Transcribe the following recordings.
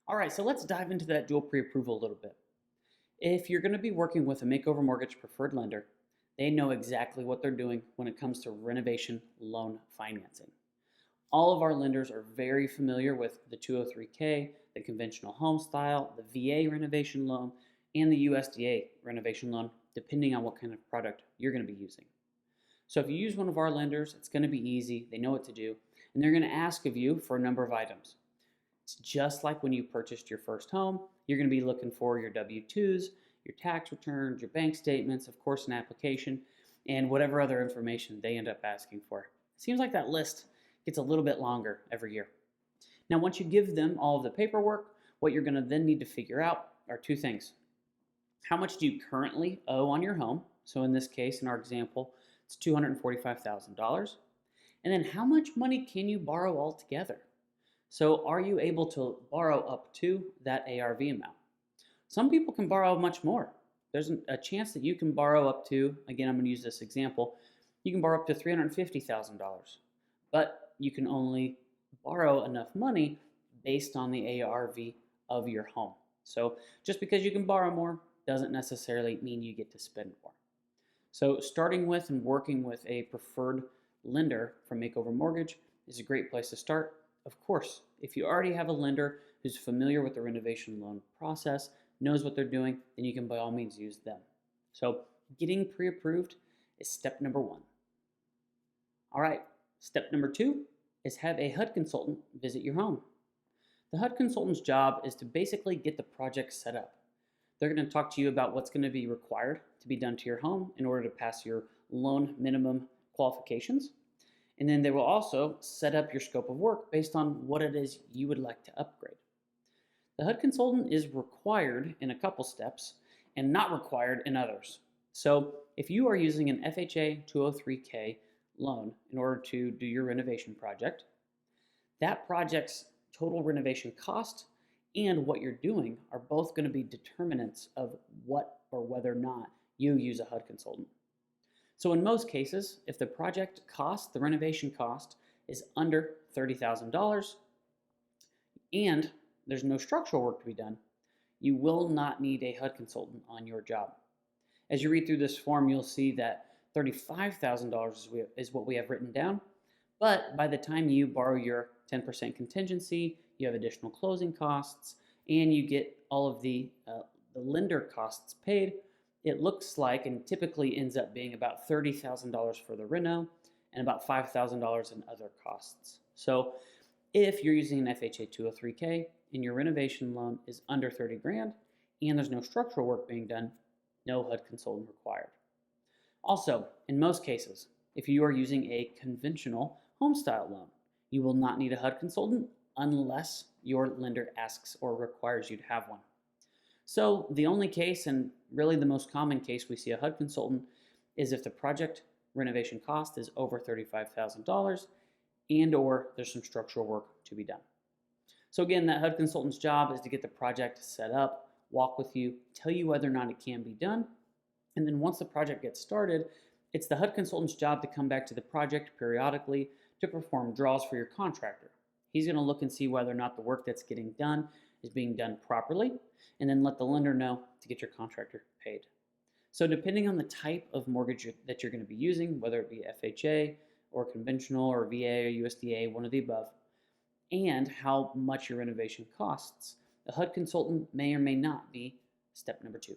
All right, so let's dive into that dual pre-approval a little bit. If you're going to be working with a Makeover Mortgage preferred lender, they know exactly what they're doing when it comes to renovation loan financing. All of our lenders are very familiar with the 203K, the conventional home style, the VA renovation loan, and the USDA renovation loan, depending on what kind of product you're going to be using. So if you use one of our lenders, it's going to be easy. They know what to do, and they're going to ask of you for a number of items. It's just like when you purchased your first home. You're going to be looking for your W-2s, your tax returns, your bank statements, of course, an application, and whatever other information they end up asking for. It seems like that list gets a little bit longer every year. Now, once you give them all of the paperwork, what you're going to then need to figure out are two things. How much do you currently owe on your home? So in this case, in our example, it's $245,000. And then how much money can you borrow altogether? So are you able to borrow up to that ARV amount? Some people can borrow much more. There's a chance that you can borrow up to, again, I'm going to use this example, you can borrow up to $350,000. But you can only borrow enough money based on the ARV of your home. So just because you can borrow more doesn't necessarily mean you get to spend more. So starting with and working with a preferred lender from Makeover Mortgage is a great place to start. Of course, if you already have a lender who's familiar with the renovation loan process, knows what they're doing, then you can by all means use them. So getting pre-approved is step number one. All right, step number two is have a HUD consultant visit your home. The HUD consultant's job is to basically get the project set up. They're going to talk to you about what's going to be required to be done to your home in order to pass your loan minimum qualifications. And then they will also set up your scope of work based on what it is you would like to upgrade. The HUD consultant is required in a couple steps and not required in others. So if you are using an FHA 203K loan in order to do your renovation project, that project's total renovation cost and what you're doing are both going to be determinants of what or whether or not you use a HUD consultant. So in most cases, if the project cost, the renovation cost, is under $30,000 and there's no structural work to be done, you will not need a HUD consultant on your job. As you read through this form, you'll see that $35,000 is what we have written down, but by the time you borrow your 10% contingency, you have additional closing costs, and you get all of the lender costs paid, it looks like and typically ends up being about $30,000 for the reno and about $5,000 in other costs. So if you're using an FHA 203K and your renovation loan is under 30 grand and there's no structural work being done, no HUD consultant required. Also, in most cases, if you are using a conventional home style loan, you will not need a HUD consultant unless your lender asks or requires you to have one. So the only case, and really the most common case we see a HUD consultant, is if the project renovation cost is over $35,000 and or there's some structural work to be done. So again, that HUD consultant's job is to get the project set up, walk with you, tell you whether or not it can be done, and then once the project gets started, it's the HUD consultant's job to come back to the project periodically to perform draws for your contractor. He's going to look and see whether or not the work that's getting done is being done properly, and then let the lender know to get your contractor paid. So depending on the type of mortgage that you're going to be using, whether it be FHA or conventional or VA or USDA, one of the above, and how much your renovation costs, the HUD consultant may or may not be step number two.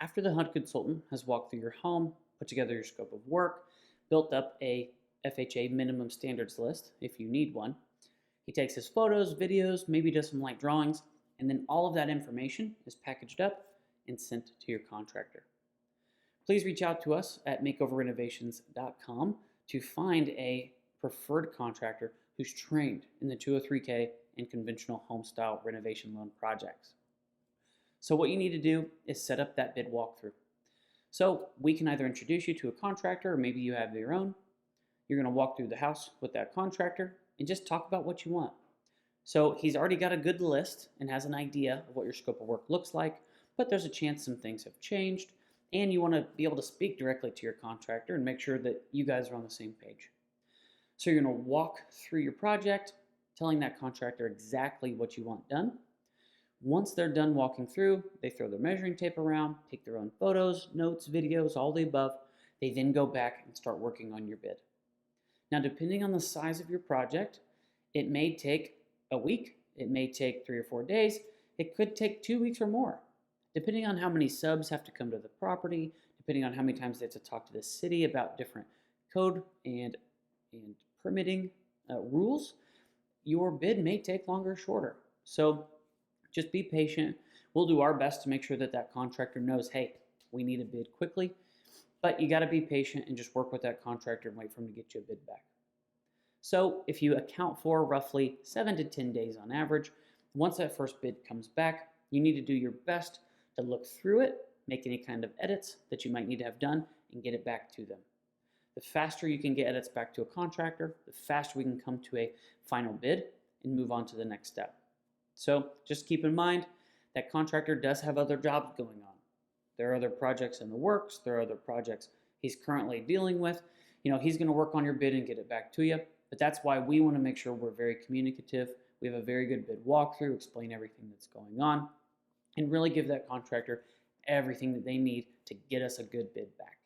After the HUD consultant has walked through your home, put together your scope of work, built up a FHA minimum standards list if you need one, he takes his photos, videos, maybe does some light drawings, and then all of that information is packaged up and sent to your contractor. Please reach out to us at makeoverrenovations.com to find a preferred contractor who's trained in the 203K and conventional home style renovation loan projects. So what you need to do is set up that bid walkthrough. So we can either introduce you to a contractor or maybe you have your own. You're going to walk through the house with that contractor and just talk about what you want. So he's already got a good list and has an idea of what your scope of work looks like, but there's a chance some things have changed and you want to be able to speak directly to your contractor and make sure that you guys are on the same page. So you're going to walk through your project, telling that contractor exactly what you want done. Once they're done walking through, they throw their measuring tape around, take their own photos, notes, videos, all the above. They then go back and start working on your bid. Now, depending on the size of your project, it may take a week, it may take 3 or 4 days, it could take 2 weeks or more, depending on how many subs have to come to the property, depending on how many times they have to talk to the city about different code and permitting rules. Your bid may take longer or shorter. So just be patient. We'll do our best to make sure that that contractor knows, hey, we need a bid quickly, but you got to be patient and just work with that contractor and wait for him to get you a bid back. So if you account for roughly 7 to 10 days on average, once that first bid comes back, you need to do your best to look through it, make any kind of edits that you might need to have done, and get it back to them. The faster you can get edits back to a contractor, the faster we can come to a final bid and move on to the next step. So just keep in mind that contractor does have other jobs going on. There are other projects in the works. There are other projects he's currently dealing with. He's going to work on your bid and get it back to you. But that's why we want to make sure we're very communicative. We have a very good bid walkthrough, explain everything that's going on, and really give that contractor everything that they need to get us a good bid back.